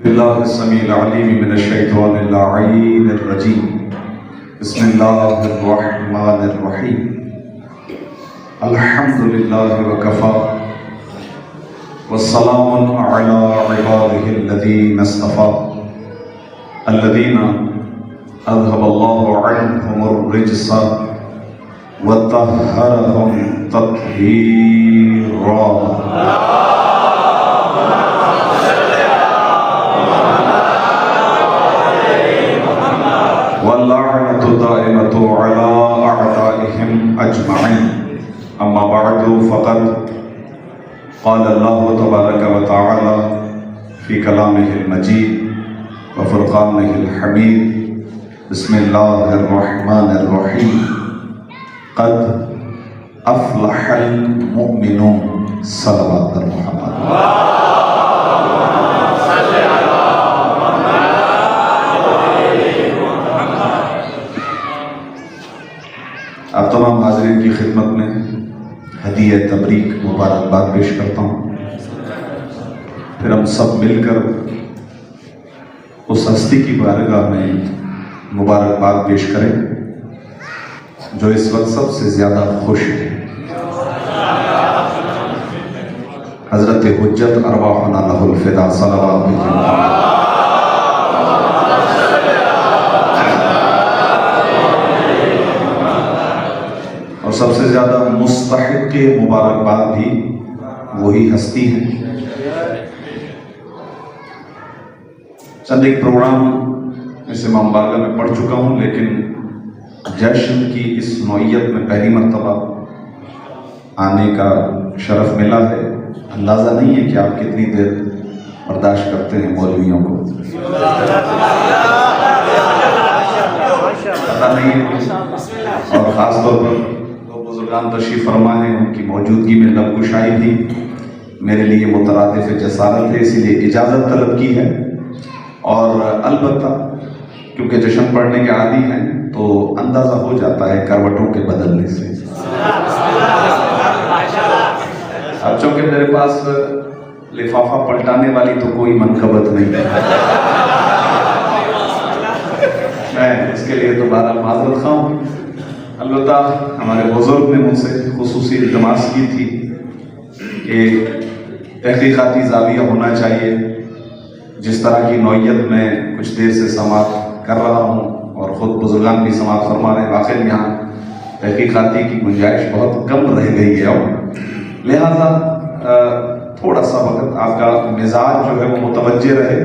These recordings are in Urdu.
بالله السميع العليم من الشيطان اللعين الرجيم. بسم الله الرحمن الرحيم. الحمد لله وكفى والسلام على عباده الذين اصطفى الذين أذهب الله عنهم الرجس وطهرهم تطهيرا. واللعنة دائمة على أعدائهم أجمعين. أما بعد فقد قال الله تبارك وتعالى في كلامه المجيد وفرقانه الحميد. بسم الله الرحمن الرحيم. قد أفلح المؤمنون. صلوات محمد. آپ تمام حاضرین کی خدمت میں ہدیہ تبریک مبارکباد پیش کرتا ہوں. پھر ہم سب مل کر اس ہستی کی بارگاہ میں مبارکباد پیش کریں جو اس وقت سب سے زیادہ خوش ہے. حضرت حجت ارواحنا لہ الفدا صلوات محمد. اور سب سے زیادہ مستحق مبارکباد بھی وہی ہستی ہے. چند ایک پروگرام اس امام بارگاہ میں پڑھ چکا ہوں، لیکن جشن کی اس نوعیت میں پہلی مرتبہ آنے کا شرف ملا ہے. اندازہ نہیں ہے کہ آپ کتنی دیر برداشت کرتے ہیں مولویوں کو، پتہ نہیں ہے. اور خاص طور پر بزرگان تشریف فرما ہیں، ان کی موجودگی میں لب کشائی بھی میرے لیے مترادف جسارت ہے، اسی لیے اجازت طلب کی ہے. اور البتہ کیونکہ جشن پڑھنے کے عادی ہیں تو اندازہ ہو جاتا ہے کروٹوں کے بدلنے سے. اب چونکہ میرے پاس لفافہ پلٹانے والی تو کوئی منقبت نہیں ہے، میں اس کے لیے دوبارہ معذرت خواہ ہوں. البتہ ہمارے بزرگ نے مجھ سے خصوصی التماس کی تھی کہ تحقیقاتی زاویہ ہونا چاہیے. جس طرح کی نوعیت میں کچھ دیر سے سماعت کر رہا ہوں اور خود بزرگان بھی سماعت فرما رہے ہیں، واقعی یہاں تحقیقاتی کی گنجائش بہت کم رہ گئی ہے. اور لہذا تھوڑا سا وقت آپ کا مزاج جو ہے وہ متوجہ رہے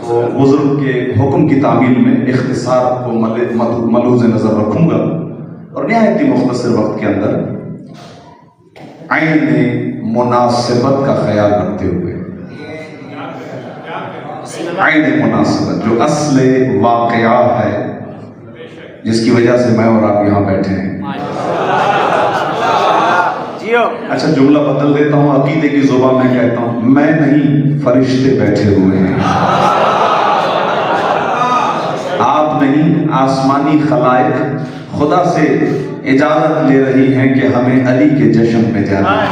تو بزرگ کے حکم کی تعمیل میں اختصار کو ملحوظ نظر رکھوں گا اور نہایت ہی مختصر وقت کے اندر عین مناسبت کا خیال رکھتے ہوئے، عین مناسبت جو اصل واقعہ ہے جس کی وجہ سے میں اور آپ یہاں بیٹھے ہیں. اچھا جملہ بدل دیتا ہوں، عقیدے کی زبان میں کہتا ہوں، میں نہیں فرشتے بیٹھے ہوئے ہیں، آپ نہیں، آسمانی خلائق خدا سے اجازت لے رہی ہیں کہ ہمیں علی کے جشن میں جانا ہے.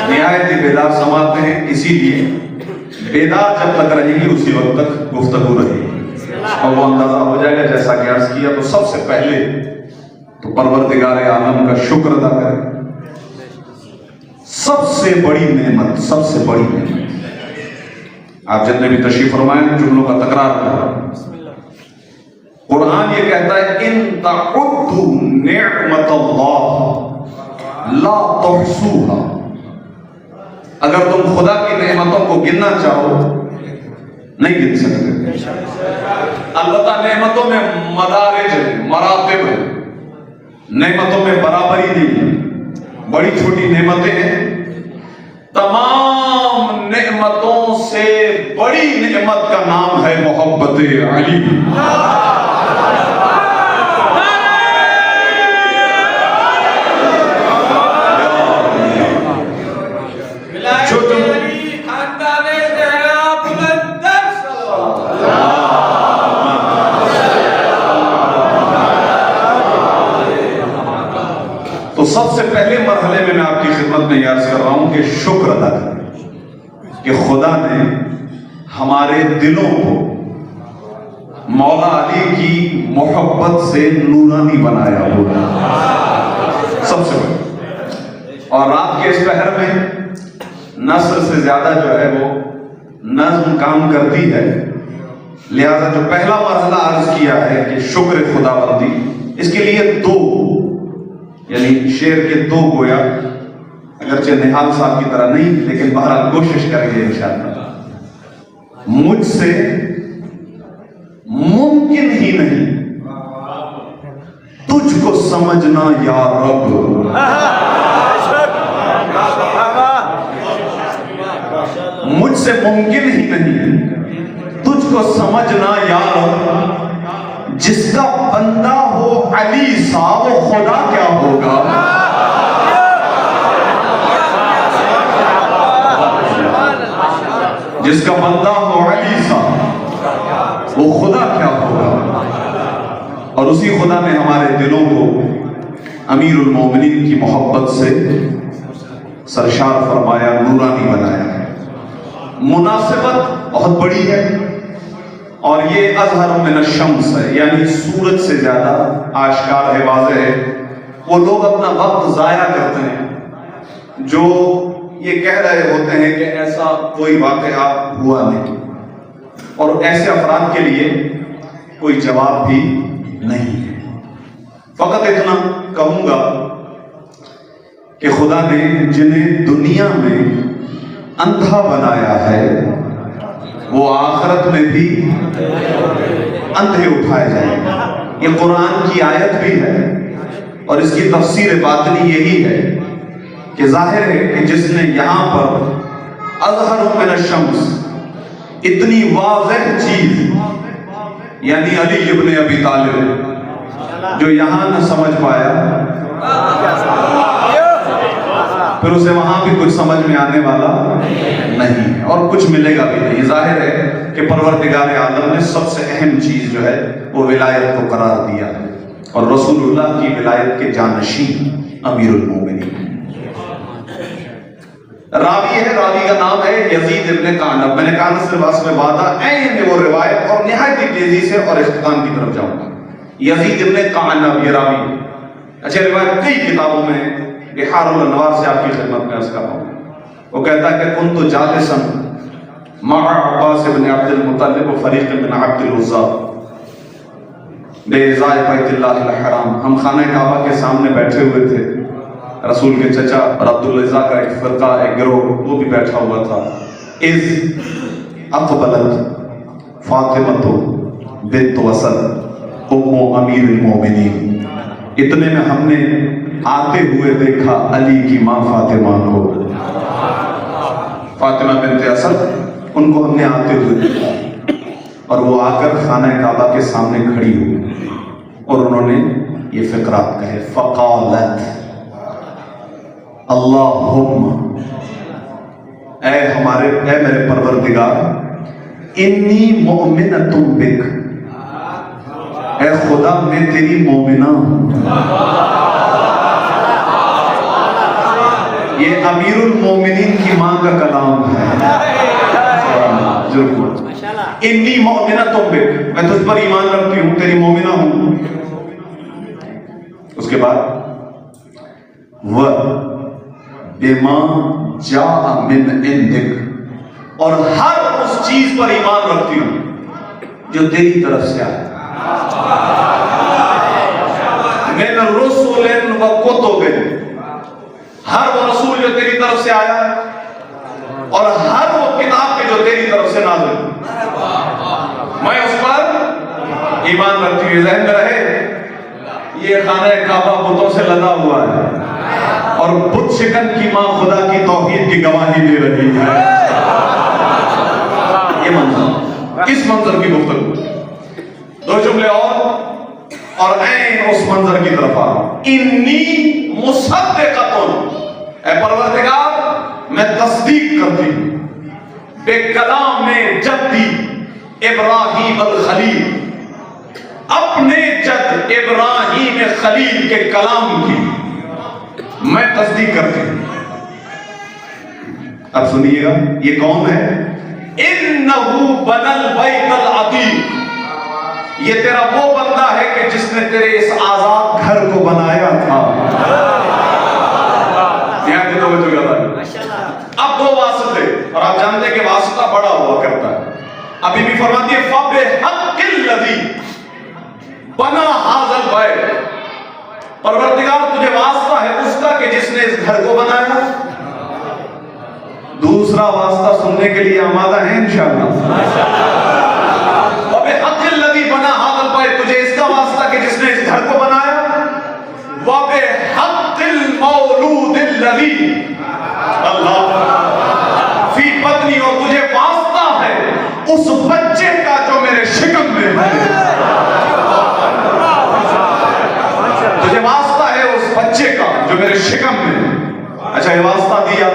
نہایت ہی بیدار سماعتیں ہیں، اسی لیے بیدار جب تک رہیں گی اسی وقت تک گفتگو رہے گی اور وہ اندازہ ہو جائے گا. جیسا کہ عرض کیا تو سب سے پہلے تو پروردگار عالم کا شکر ادا کریں. سب سے بڑی نعمت، سب سے بڑی نعمت، آپ جتنے بھی تشریف فرمائیں جملوں کا تکرار کریں. قرآن یہ کہتا ہے ان تعدوا نعمت اللہ لا تحصوها. اگر تم خدا کی نعمتوں کو گننا چاہو نہیں گن سکتے. البتہ نعمتوں میں مدارج ہیں، مراتب ہیں، نعمتوں میں برابری نہیں ہے. بڑی چھوٹی نعمتیں ہیں. تمام نعمتوں سے بڑی نعمت کا نام ہے محبت علی. سے پہلے مرحلے میں آپ کی خدمت میں عرض کر رہا ہوں کہ شکر ادا کریں کہ خدا نے ہمارے دلوں کو مولا علی کی محبت سے نورانی بنایا ہوا، سب سے بڑا۔ اور رات کے اس پہر میں نثر سے زیادہ جو ہے وہ نظم کام کرتی ہے، لہذا جو پہلا مرحلہ عرض کیا ہے کہ شکر خدا بندی، اس کے لیے دو یعنی شعر کے دو گویا، اگرچہ نہال صاحب کی طرح نہیں لیکن بہرحال کوشش کریں گے انشاءاللہ۔ مجھ سے ممکن ہی نہیں تجھ کو سمجھنا یا رب، مجھ سے ممکن ہی نہیں تجھ کو سمجھنا یا رب، جس کا بندہ ہو علی سا وہ خدا کیا ہوگا۔ جس کا بندہ ہو علی سا وہ خدا کیا ہوگا۔ اور اسی خدا نے ہمارے دلوں کو امیر المومنین کی محبت سے سرشار فرمایا، نورانی بنایا ہے۔ مناسبت بہت بڑی ہے، اور یہ اظہر من الشمس ہے، یعنی سورج سے زیادہ آشکار ہے، واضح ہے۔ وہ لوگ اپنا وقت ضائع کرتے ہیں جو یہ کہہ رہے ہوتے ہیں کہ ایسا کوئی واقعہ ہوا نہیں، اور ایسے افراد کے لیے کوئی جواب بھی نہیں ہے۔ فقط اتنا کہوں گا کہ خدا نے جنہیں دنیا میں اندھا بنایا ہے وہ آخرت میں بھی اندھے اٹھائے جائیں گے۔ یہ قرآن کی آیت بھی ہے، اور اس کی تفسیر باطنی یہی ہے کہ ظاہر ہے کہ جس نے یہاں پر اظہر من الشمس اتنی واضح چیز، یعنی علی ابن ابی طالب، جو یہاں نہ سمجھ پایا پھر اسے وہاں بھی کچھ سمجھ میں آنے والا نہیں، اور کچھ ملے گا بھی نہیں۔ ظاہر ہے کہ پروردگار عالم نے سب سے اہم چیز جو ہے وہ ولایت کو قرار دیا ہے، اور رسول اللہ کی ولایت کے جانشین امیر المومنین۔ راوی ہے، راوی کا نام ہے یزید ابن قعنب۔ میں نے کہا نصر باس میں وعدہ عین وہ روایت اور نہایت تیزی سے اور اختتام کی طرف جاؤں گا۔ یزید ابن قعنب یہ راوی، اچھا روایت کئی کتابوں میں، بحار الانوار سے آپ کی خدمت میں عرض کر رہا ہوں۔ وہ کہتا ہے کہ کنت جالسا مع عباس بن عبد المطلب و فریق بن عبد العزى بإزاء بیت اللہ الحرام۔ ہم خانہ کعبہ کے سامنے بیٹھے ہوئے تھے، رسول کے چچا اور عبد العزى کا ایک فرقہ، ایک گروہ، وہ بھی بیٹھا ہوا تھا۔ اذ اقبلت فاطمۃ بنت وسد ام امیر المومنین، اتنے میں ہم نے آتے ہوئے دیکھا علی کی ماں فاطمہ کو، فاطمہ بنت اسد، ان کو ہم نے آتے ہوئے دیکھا، اور وہ آ کر خانہ کعبہ کے سامنے کھڑی ہوئی، اور انہوں نے یہ فقرات کہے، فقالت اللہم، اے میرے پروردگار، انی مؤمنۃ بک، اے خدا میں تیری مومنہ ہوں۔ یہ امیر المومنین کی ماں کا کلام ہے، انی مؤمنۃ بک، میں تجھ پر ایمان رکھتی ہوں، تیری مومنہ ہوں۔ اس کے بعد بما جاء من عندک، اور ہر اس چیز پر ایمان رکھتی ہوں جو تیری طرف سے آئے، من رسول و کتب، ہر وہ رسول جو تیری طرف سے آیا، اور ہر وہ کتاب کے جو تیری طرف سے نازل، میں اس پر ایمان رکھتی ہوں۔ ذہن میں رہے یہ خانہ کعبہ بتوں سے لدا ہوا ہے، اور بت شکن کی ماں خدا کی توحید کی گواہی دے رہی ہے۔ یہ منظر، اس منظر کی گفتگو، دو جملے اور عین اس منظر کی طرف آ رہا ہوں۔ انی مصدقۃ، اے پروردگار میں تصدیق کرتی ہوں، بے کلام جدی ابراہیم الخلیل، اپنے جد ابراہیم خلیل کے کلام کی، میں تصدیق کرتی ہوں. اب سنیے گا یہ کون ہے؟ انہو بن البیت العتیق، یہ تیرا وہ بندہ ہے کہ جس نے تیرے اس آزاد گھر کو بنایا تھا. یہاں کی توجہ کرتا ہے. اب دو واسطے، اور آپ جانتے ہیں کہ واسطہ بڑا ہوا کرتا ہے. ابھی بھی فرماتی ہے فَبِحَقِّ الَّذِي بَنَا هَذَا الْبَيْتَ، پروردگار تجھے واسطہ ہے اس کا کہ جس نے اس گھر کو بنایا. دوسرا واسطہ سننے کے لیے آمادہ ہیں انشاءاللہ. وَبِحَقِّ الَّذِي بَنَا هَذَا الْبَيْتَ، تجھے اس کا واسطہ کہ جس نے اس گھر کو بنایا. وَبِحَقِّ الْمَوْلُودِ الَّذِي اللہ فی بطنی، اور تجھے واسطہ ہے اس بچے کا جو میرے شکم میں ہے. تجھے واسطہ ہے اس بچے کا جو میرے شکم میں ہے. اچھا یہ واسطہ دیا،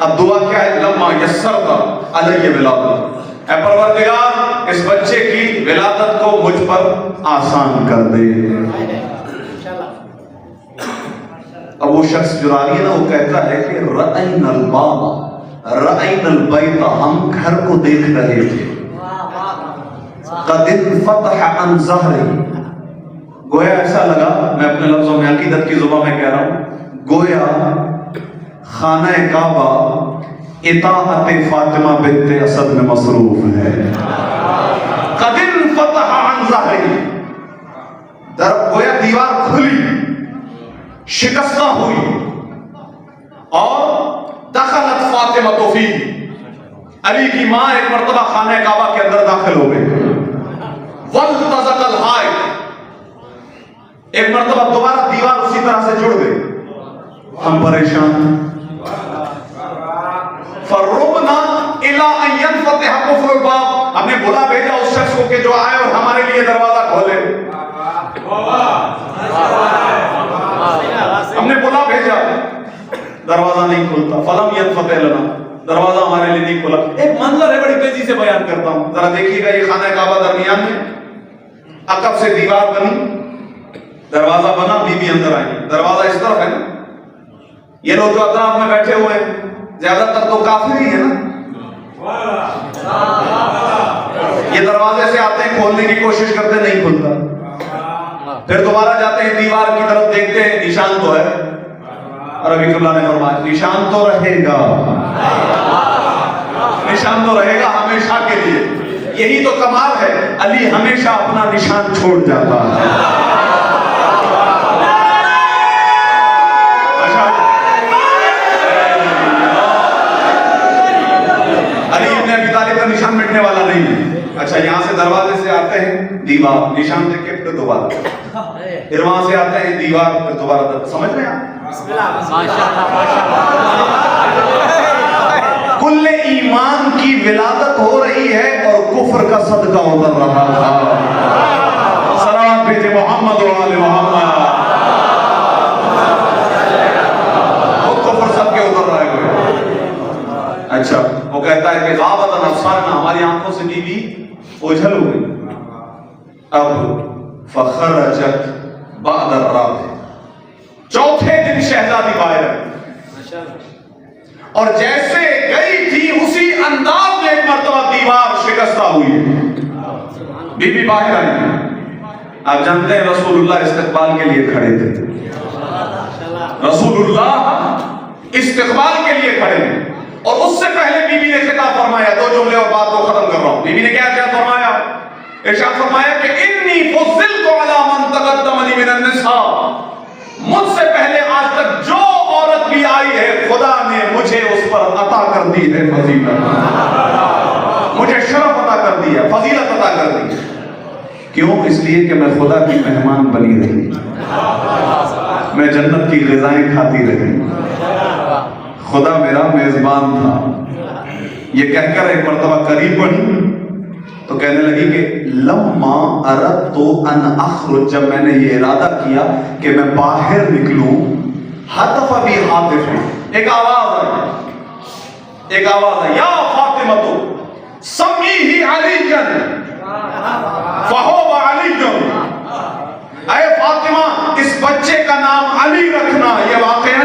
اب دعا کیا ہے؟ لما یسرت علی ولادت، اے پروردگار اس بچے کی ولادت کو مجھ پر آسان کر دے. اب وہ شخص جو راوی ہے نا وہ کہتا ہے کہ رأینا الباب رأینا البیت، ہم گھر کو دیکھ رہے تھے. قد انفتح عن ظہری، گویا ایسا لگا، میں اپنے لفظوں میں عقیدت کی زبان میں کہہ رہا ہوں، گویا خانہ کعبہ اطاعت فاطمہ بنت اسد میں مصروف ہے. قد انفتح عن ظہری، گویا دیوار کھلی، شکستہ ہوئی، اور دخلت فاطمہ فی، علی کی ماں ایک مرتبہ خانہ کعبہ کے اندر داخل ہو گئی. والتزق الحائط، ایک مرتبہ دوبارہ دیوار اسی طرح سے جڑ گئی. ہم پریشان. فربنا الی ان ينفتح قفل الباب، ہم نے بلا بھیجا اس شخص کو کہ جو آئے اور ہمارے لیے دروازہ کھولے. ہم نے بلا بھیجا، دروازہ نہیں کھلتا. فلم ينفتح لنا، دروازہ ہمارے لیے نہیں کھلا. ایک منظر ہے، بڑی تیزی سے بیان کرتا ہوں، ذرا دیکھیے گا. یہ خانہ کعبہ درمیان میں، عقب سے دیوار بنی، دروازہ بنا، بی بی اندر آئی. دروازہ اس طرف ہے نا، یہ لوگ جو اطراف میں بیٹھے ہوئے ہیں زیادہ تر تو کافر ہی ہے نا. یہ دروازے سے آتے ہیں، کھولنے کی کوشش کرتے، نہیں کھلتا. پھر دوبارہ جاتے ہیں، دیوار کی طرف دیکھتے ہیں، نشان تو ہے. اور ابھی قبلہ نے فرمایا نشان تو رہے گا، نشان تو رہے گا ہمیشہ کے لیے. یہی تو کمال ہے، علی ہمیشہ اپنا نشان چھوڑ جاتا ہے. علی ابن ابی طالب کا نشان مٹنے والا نہیں ہے. اچھا یہاں سے دروازے سے آتے ہیں، دیوار نشان دیکھ کے پھر دوبارہ، پھر وہاں سے آتے ہیں دیوار، پھر دوبارہ. سمجھ رہے ہیں آپ؟ کل ایمان کی ولادت ہو رہی ہے اور کفر کا صدقہ اتر رہا تھا. صلوات بھیجے محمد و آل محمد. وہ کفر سب کے اتر رہا ہے. اچھا وہ کہتا ہے کہ غابت ابصارنا، ہماری آنکھوں سے نیلی اوجھل ہو گئی. اب فخرجت بعد الرابع، چوتھے دن شہزادی باہر آئی، اور جیسے گئی تھی اسی انداز میں ایک مرتبہ دیوار شکستہ ہوئی. بی بی باہر آئی. آپ جانتے ہیں رسول اللہ استقبال کے لیے کھڑے تھے. رسول اللہ استقبال کے لیے کھڑے ہیں، اور اس سے پہلے بی بی نے خطاب فرمایا. دو جملے اور بات کو ختم کر رہا ہوں. بی بی نے کیا فرمایا؟ ارشاد فرمایا کہ انی فضلت علی من تقدمنی من النساء، مجھ سے پہلے آج تک جو عورت بھی آئی ہے خدا نے مجھے اس پر عطا کر دی ہے فضیلت، مجھے شرف عطا کر دی ہے، فضیلت عطا کر دی. کیوں؟ اس لیے کہ میں خدا کی مہمان بنی رہی، میں جنت کی غذائیں کھاتی رہی، خدا میرا میزبان تھا. یہ کہہ کر ایک مرتبہ قریب بڑھی تو کہنے لگی کہ لما اردت ان اخرج، جب میں نے یہ ارادہ کیا کہ میں باہر نکلوں، حتف بی حاطف، ایک آواز آئی، ایک آواز آئی، یا فاطمہ سمیہ علی فہو علی، اے فاطمہ اس بچے کا نام علی رکھنا. یہ واقعہ